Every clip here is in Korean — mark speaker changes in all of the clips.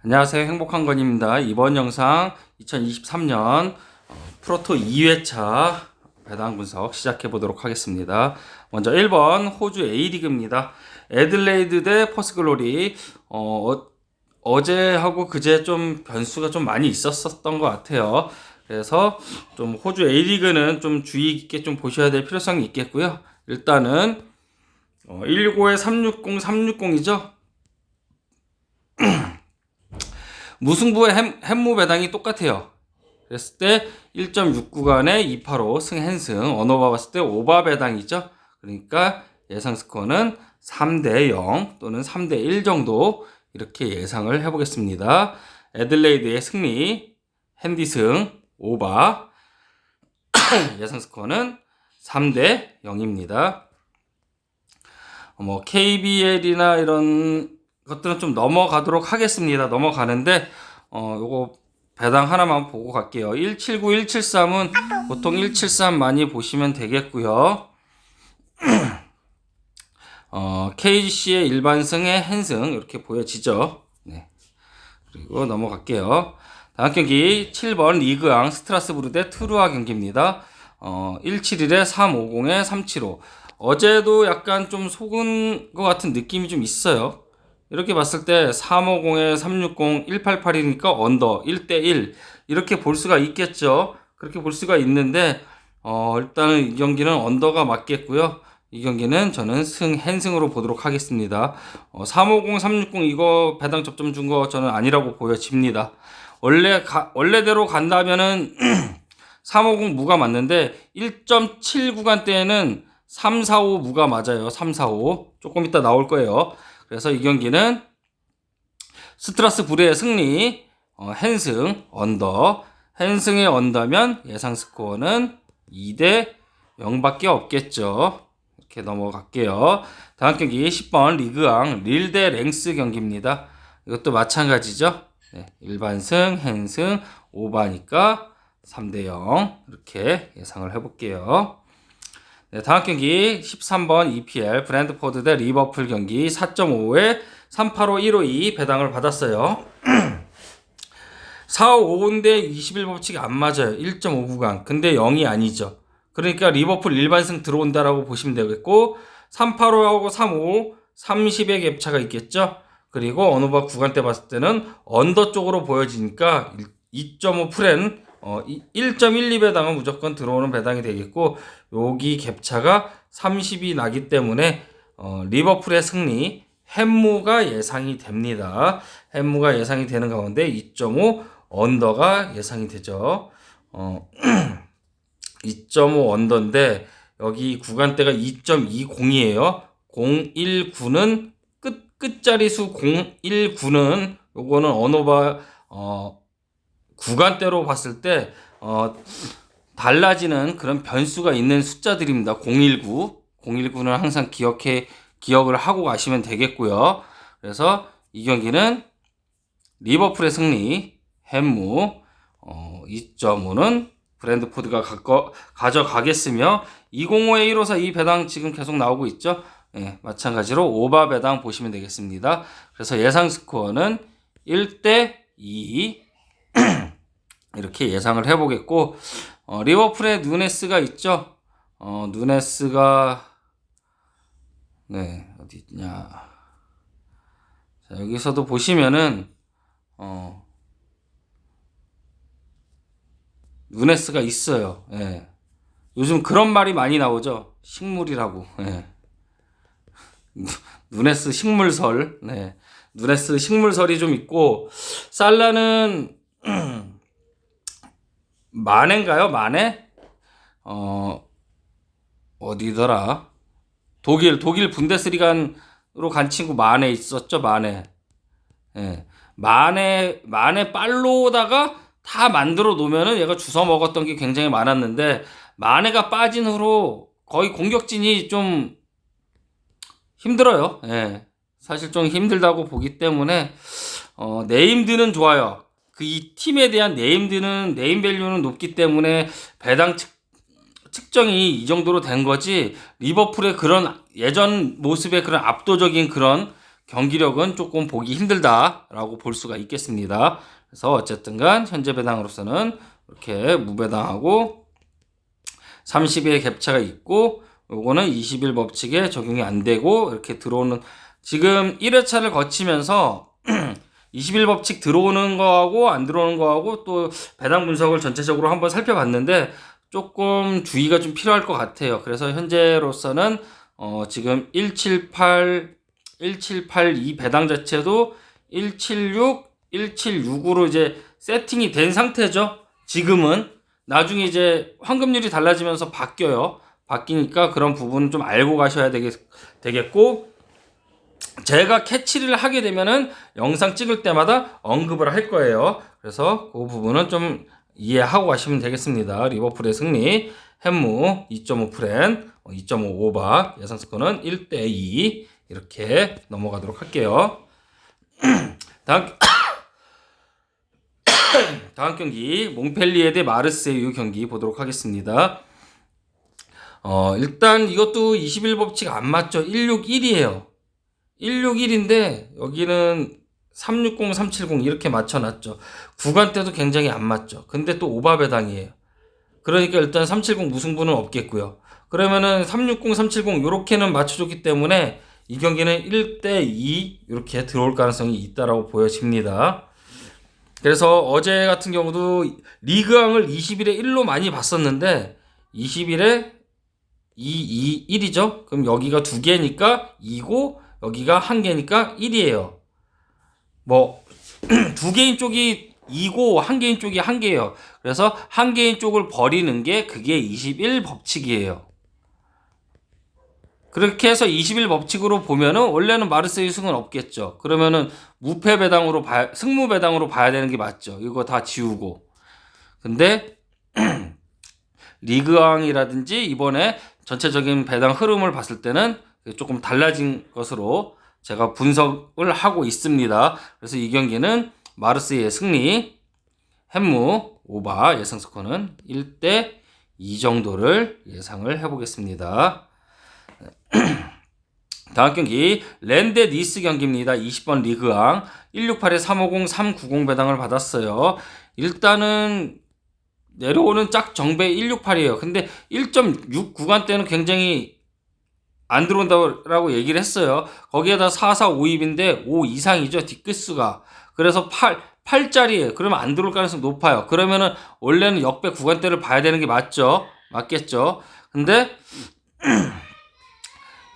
Speaker 1: 안녕하세요. 행복한 건입니다. 이번 영상 2023년 프로토 2회차 배당 분석 시작해 보도록 하겠습니다. 먼저 1번 호주 A리그입니다. 애들레이드 대 퍼스글로리. 어제하고 그제 좀 변수가 좀 많이 있었던 것 같아요. 그래서 좀 호주 A리그는 좀 주의 깊게 좀 보셔야 될 필요성이 있겠고요. 일단은 165에 360, 360이죠. 무승부의 햄무 배당이 똑같아요. 그랬을 때 1.6구간에 285 승행승, 언어바 봤을 때 오바 배당이죠. 그러니까 예상 스코어는 3대 0 또는 3대 1 정도 이렇게 예상을 해보겠습니다. 애들레이드의 승리, 핸디승, 오바, 예상 스코어는 3대 0입니다. KBL이나 이런 것들은 좀 넘어가도록 하겠습니다. 넘어가는데 요거 배당 하나만 보고 갈게요. 179, 173은 보통 173 많이 보시면 되겠고요. KGC의 일반승의 핸승 이렇게 보여지죠. 네. 그리고 넘어갈게요. 다음 경기 7번 리그앙 스트라스부르 대 트루아 경기입니다. 171에 350에 375. 어제도 약간 좀 속은 것 같은 느낌이 좀 있어요. 이렇게 봤을 때 350에 360, 188이니까 언더 1대1 이렇게 볼 수가 있겠죠. 그렇게 볼 수가 있는데 일단은 이 경기는 언더가 맞겠고요. 이 경기는 저는 핸승으로 보도록 하겠습니다. 350, 360 이거 배당 접점 준 거 저는 아니라고 보여집니다. 원래대로 간다면은 350 무가 맞는데 1.7 구간대에는 345 무가 맞아요. 345 조금 이따 나올 거예요. 그래서 이 경기는 스트라스부르의 승리, 핸승, 언더. 핸승의 언더면 예상 스코어는 2대 0밖에 없겠죠. 이렇게 넘어갈게요. 다음 경기 10번 리그앙 릴 대 랭스 경기입니다. 이것도 마찬가지죠. 네, 일반승, 핸승, 오바니까 3대 0 이렇게 예상을 해볼게요. 네, 다음 경기 13번 EPL 브랜드포드 대 리버풀 경기 4.5에 385, 152 배당을 받았어요. 455인데 21법칙이 안 맞아요. 1.5구간. 근데 0이 아니죠. 그러니까 리버풀 일반승 들어온다라고 보시면 되겠고 385하고 35, 30의 갭차가 있겠죠. 그리고 어느바 구간대 봤을 때는 언더 쪽으로 보여지니까 2.5 프렌 1.12 배당은 무조건 들어오는 배당이 되겠고 여기 갭차가 30이 나기 때문에 리버풀의 승리 햄무가 예상이 됩니다. 햄무가 예상이 되는 가운데 2.5 언더가 예상이 되죠. 2.5 언더인데 여기 구간대가 2.20이에요. 019는 끝자리수 019는 요거는 언어바 구간대로 봤을 때 달라지는 그런 변수가 있는 숫자들입니다. 019는 항상 기억을 하고 가시면 되겠고요. 그래서 이 경기는 리버풀의 승리, 햄무 2.5는 브랜드포드가 가져가겠으며 205에 154 이 배당 지금 계속 나오고 있죠. 네, 마찬가지로 오바 배당 보시면 되겠습니다. 그래서 예상 스코어는 1대 2 이렇게 예상을 해보겠고 리버풀에 누네스가 있죠. 누네스가 네 어디 있냐. 자, 여기서도 보시면은 누네스가 있어요. 예. 요즘 그런 말이 많이 나오죠. 식물이라고. 예. 누네스 식물설. 네. 누네스 식물설이 좀 있고 살라는 마네인가요? 마네? 어디더라? 독일 분데스리가로 간 친구 마네 있었죠? 마네. 예. 마네 빨로다가 다 만들어 놓으면은 얘가 주워 먹었던 게 굉장히 많았는데 마네가 빠진 후로 거의 공격진이 좀 힘들어요. 예. 사실 좀 힘들다고 보기 때문에 네임드는 좋아요. 이 팀에 대한 네임 밸류는 높기 때문에 배당 측정이 이 정도로 된 거지 리버풀의 그런 예전 모습의 그런 압도적인 그런 경기력은 조금 보기 힘들다라고 볼 수가 있겠습니다. 그래서 어쨌든간 현재 배당으로서는 이렇게 무배당하고 30의 갭차가 있고, 요거는 20일 법칙에 적용이 안 되고 이렇게 들어오는, 지금 1회차를 거치면서 20일 법칙 들어오는 거하고 안 들어오는 거하고 또 배당 분석을 전체적으로 한번 살펴봤는데 조금 주의가 좀 필요할 것 같아요. 그래서 현재로서는 지금 1782 배당 자체도 176, 176으로 이제 세팅이 된 상태죠. 지금은 나중에 이제 환급률이 달라지면서 바뀌어요. 바뀌니까 그런 부분 좀 알고 가셔야 되겠고, 제가 캐치를 하게 되면은 영상 찍을 때마다 언급을 할 거예요. 그래서 그 부분은 좀 이해하고 가시면 되겠습니다. 리버풀의 승리, 햄무 2.5프렌, 2.5 오바, 예상 스코어는 1대2 이렇게 넘어가도록 할게요. 다음 경기 몽펠리에 대 마르세유 경기 보도록 하겠습니다. 일단 이것도 21법칙 안 맞죠. 161이에요. 161인데 여기는 360, 370 이렇게 맞춰놨죠. 구간대도 굉장히 안 맞죠. 근데 또 오바 배당이에요. 그러니까 일단 370 무승부는 없겠고요. 그러면은 360, 370 요렇게는 맞춰줬기 때문에 이 경기는 1대2 이렇게 들어올 가능성이 있다라고 보여집니다. 그래서 어제 같은 경우도 리그왕을 20일에 1로 많이 봤었는데 20일에 2, 2, 1이죠. 그럼 여기가 2개니까 2고 여기가 1개니까 1이에요. 뭐 2개인 쪽이 2고 1개인 쪽이 1개예요. 그래서 1개인 쪽을 버리는 게 그게 21 법칙이에요. 그렇게 해서 21 법칙으로 보면은 원래는 마르세유 승은 없겠죠. 그러면은 무패 배당으로 승무 배당으로 봐야 되는 게 맞죠. 이거 다 지우고. 근데 리그왕이라든지 이번에 전체적인 배당 흐름을 봤을 때는 조금 달라진 것으로 제가 분석을 하고 있습니다. 그래서 이 경기는 마르세유의 승리, 햄무 오바 예상 스코어는 1대2 정도를 예상을 해보겠습니다. 다음 경기 랜드 니스 경기입니다. 20번 리그왕 168에 350, 390 배당을 받았어요. 일단은 내려오는 짝 정배 168이에요. 근데 1.6 구간대는 굉장히 안 들어온다고 얘기를 했어요. 거기에다 4452인데 5 이상이죠. 뒷끝수가. 그래서 8짜리예요. 그러면 안 들어올 가능성이 높아요. 그러면은 원래는 역배 구간대를 봐야 되는 게 맞죠. 맞겠죠. 근데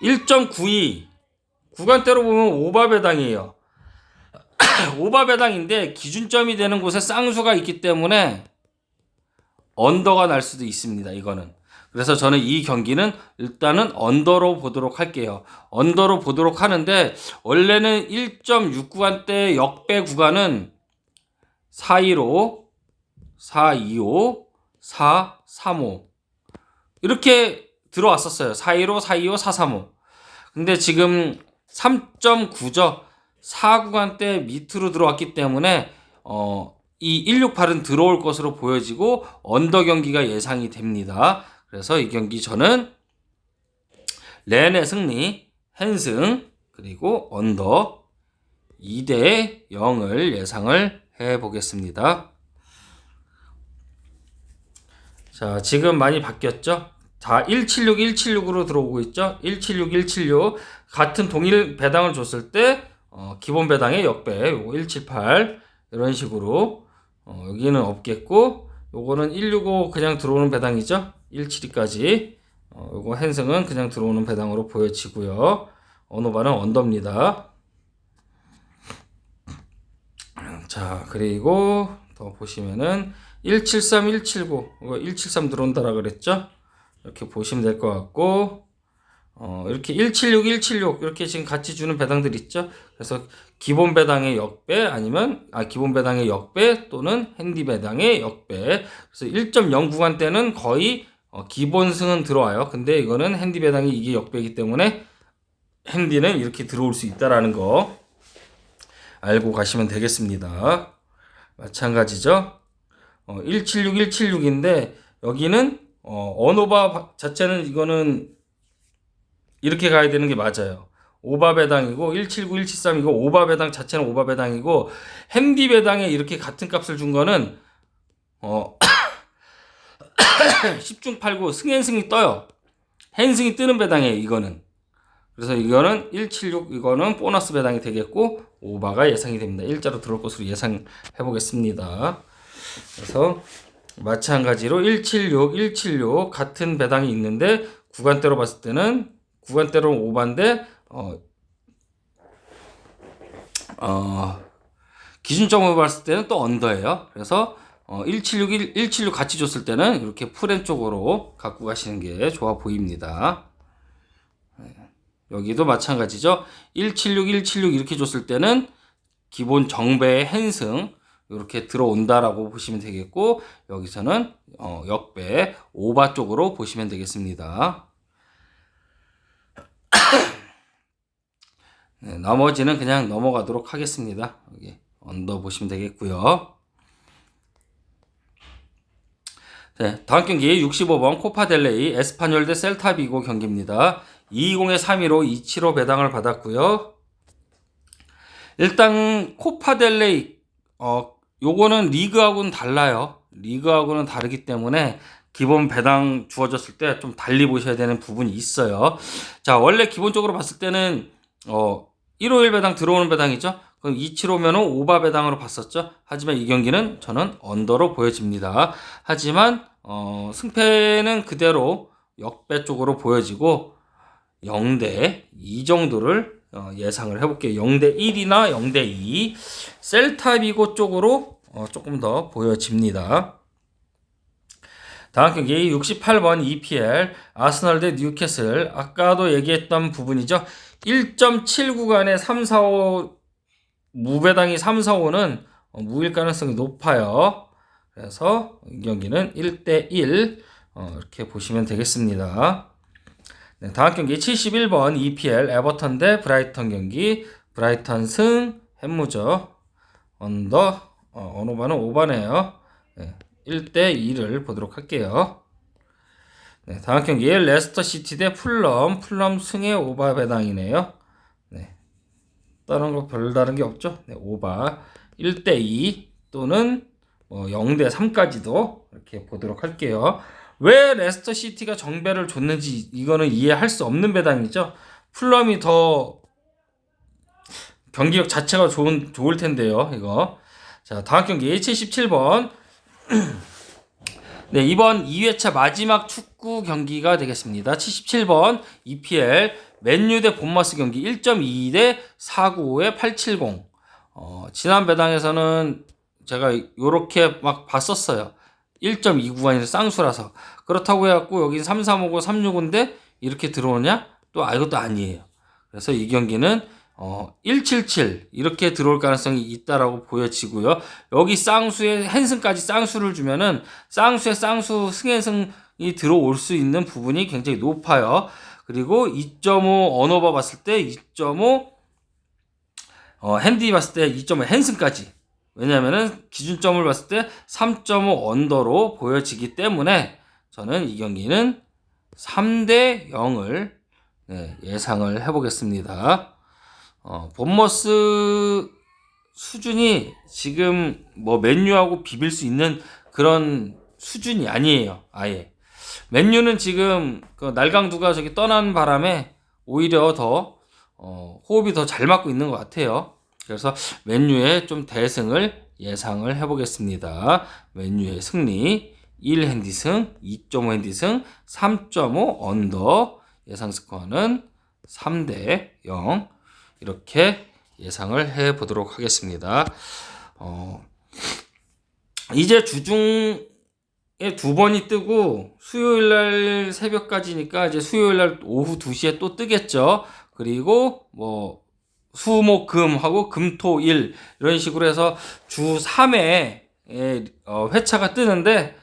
Speaker 1: 1.92 구간대로 보면 오바 배당이에요. 오바 배당인데 기준점이 되는 곳에 쌍수가 있기 때문에 언더가 날 수도 있습니다. 이거는. 그래서 저는 이 경기는 일단은 언더로 보도록 할게요. 언더로 보도록 하는데 원래는 1.6 구간대 역배 구간은 415, 425, 435 이렇게 들어왔었어요. 415, 425, 435. 근데 지금 3.9죠. 4구간대 밑으로 들어왔기 때문에 이 168은 들어올 것으로 보여지고 언더 경기가 예상이 됩니다. 그래서 이 경기 저는 렌의 승리, 헨승, 그리고 언더 2대 0을 예상을 해보겠습니다. 자, 지금 많이 바뀌었죠? 자, 176, 176으로 들어오고 있죠? 176, 176. 같은 동일 배당을 줬을 때, 기본 배당의 역배, 요거 178. 이런 식으로, 여기는 없겠고, 요거는 165 그냥 들어오는 배당이죠? 172까지. 요거 헨승은 그냥 들어오는 배당으로 보여지고요. 언어바는 언더입니다. 자, 그리고 더 보시면은 173, 179. 이거 173 들어온다라 그랬죠? 이렇게 보시면 될 것 같고, 이렇게 176, 176 이렇게 지금 같이 주는 배당들 있죠. 그래서 기본 배당의 역배 아니면 기본 배당의 역배 또는 핸디 배당의 역배. 그래서 1.0 구간대는 거의 기본 승은 들어와요. 근데 이거는 핸디 배당이 이게 역배이기 때문에 핸디는 이렇게 들어올 수 있다라는 거 알고 가시면 되겠습니다. 마찬가지죠. 176, 176인데 여기는 언오바 자체는 이거는 이렇게 가야 되는 게 맞아요. 오바 배당이고 179, 173 이거 오바 배당 자체는 오바 배당이고 핸디 배당에 이렇게 같은 값을 준 거는 10중 8구 승앤승이 떠요. 핸승이 뜨는 배당이에요, 이거는. 그래서 이거는 176 이거는 보너스 배당이 되겠고 오바가 예상이 됩니다. 일자로 들어올 것으로 예상해 보겠습니다. 그래서 마찬가지로 176, 176 같은 배당이 있는데 구간대로 봤을 때는 구간대로는 오바인데 기준점으로 봤을 때는 또 언더예요. 그래서 176 같이 줬을 때는 이렇게 풀엔 쪽으로 갖고 가시는 게 좋아 보입니다. 여기도 마찬가지죠. 176, 176 이렇게 줬을 때는 기본 정배의 핸승 이렇게 들어온다라고 보시면 되겠고 여기서는 역배 오바 쪽으로 보시면 되겠습니다. 네, 나머지는 그냥 넘어가도록 하겠습니다. 여기 언더 보시면 되겠고요. 네, 다음 경기 65번 코파델레이 에스파뇰 대 셀타비고 경기입니다. 220에 315 275 배당을 받았고요. 일단 코파델레이 요거는 리그하고는 달라요. 리그하고는 다르기 때문에 기본 배당 주어졌을 때 좀 달리 보셔야 되는 부분이 있어요. 자, 원래 기본적으로 봤을 때는 151 배당 들어오는 배당이죠. 그럼 275면은 오바 배당으로 봤었죠. 하지만 이 경기는 저는 언더로 보여집니다. 하지만 승패는 그대로 역배 쪽으로 보여지고 0대 2 정도를 예상을 해볼게요. 0대 1이나 0대 2 셀타비고 쪽으로 조금 더 보여집니다. 다음 경기 68번 EPL 아스널 대 뉴캐슬 아까도 얘기했던 부분이죠. 1.7 구간에 3, 4, 5 무배당이 3, 4, 5는 무일 가능성이 높아요. 그래서 이 경기는 1대 1 이렇게 보시면 되겠습니다. 네, 다음 경기 71번 EPL 에버턴 대 브라이턴 경기 브라이턴 승 햄무죠. 언더 언오바는 오바네요. 네, 1대 2를 보도록 할게요. 네, 다음 경기 레스터 시티 대 풀럼 승의 오바 배당이네요. 네, 다른 거 별다른 게 없죠. 네, 오바 1대 2 또는 0대 3까지도 이렇게 보도록 할게요. 왜 레스터 시티가 정배를 줬는지 이거는 이해할 수 없는 배당이죠. 풀럼이 더 경기력 자체가 좋을 텐데요. 이거. 자, 다음 경기 77번. 네, 이번 2회차 마지막 축구 경기가 되겠습니다. 77번 EPL 맨유 대 본머스 경기 1.22 대 495의 870. 지난 배당에서는 제가 요렇게 막 봤었어요. 1.29가 아니라 쌍수라서. 그렇다고 해갖고 여긴 3359, 365인데 이렇게 들어오냐? 또 이것도 아니에요. 그래서 이 경기는 177 이렇게 들어올 가능성이 있다라고 보여지고요. 여기 쌍수에 핸승까지 쌍수를 주면은 쌍수에 쌍수 승앤승이 들어올 수 있는 부분이 굉장히 높아요. 그리고 2.5 언오버 봤을 때 2.5 핸디 봤을 때 2.5 핸승까지. 왜냐면은 기준점을 봤을 때 3.5 언더로 보여지기 때문에 저는 이 경기는 3대 0을 예상을 해보겠습니다. 본머스 수준이 지금 맨유하고 비빌 수 있는 그런 수준이 아니에요. 아예. 맨유는 지금 그 날강두가 저기 떠난 바람에 오히려 더 호흡이 더 잘 맞고 있는 것 같아요. 그래서 맨유의 좀 대승을 예상을 해보겠습니다. 맨유의 승리 1 핸디승, 2.5 핸디승, 3.5 언더 예상 스코어는 3대 0 이렇게 예상을 해보도록 하겠습니다. 이제 주중에 2번이 뜨고 수요일날 새벽까지니까 이제 수요일날 오후 2시에 또 뜨겠죠. 그리고 수목금하고 금토일 이런 식으로 해서 주 3회 회차가 뜨는데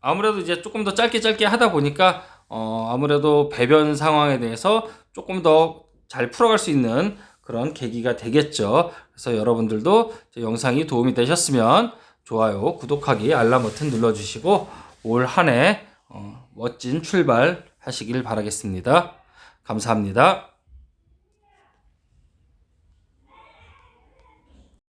Speaker 1: 아무래도 이제 조금 더 짧게 하다 보니까 아무래도 배변 상황에 대해서 조금 더 잘 풀어갈 수 있는 그런 계기가 되겠죠. 그래서 여러분들도 영상이 도움이 되셨으면 좋아요, 구독하기, 알람 버튼 눌러주시고 올 한 해 멋진 출발 하시길 바라겠습니다. 감사합니다.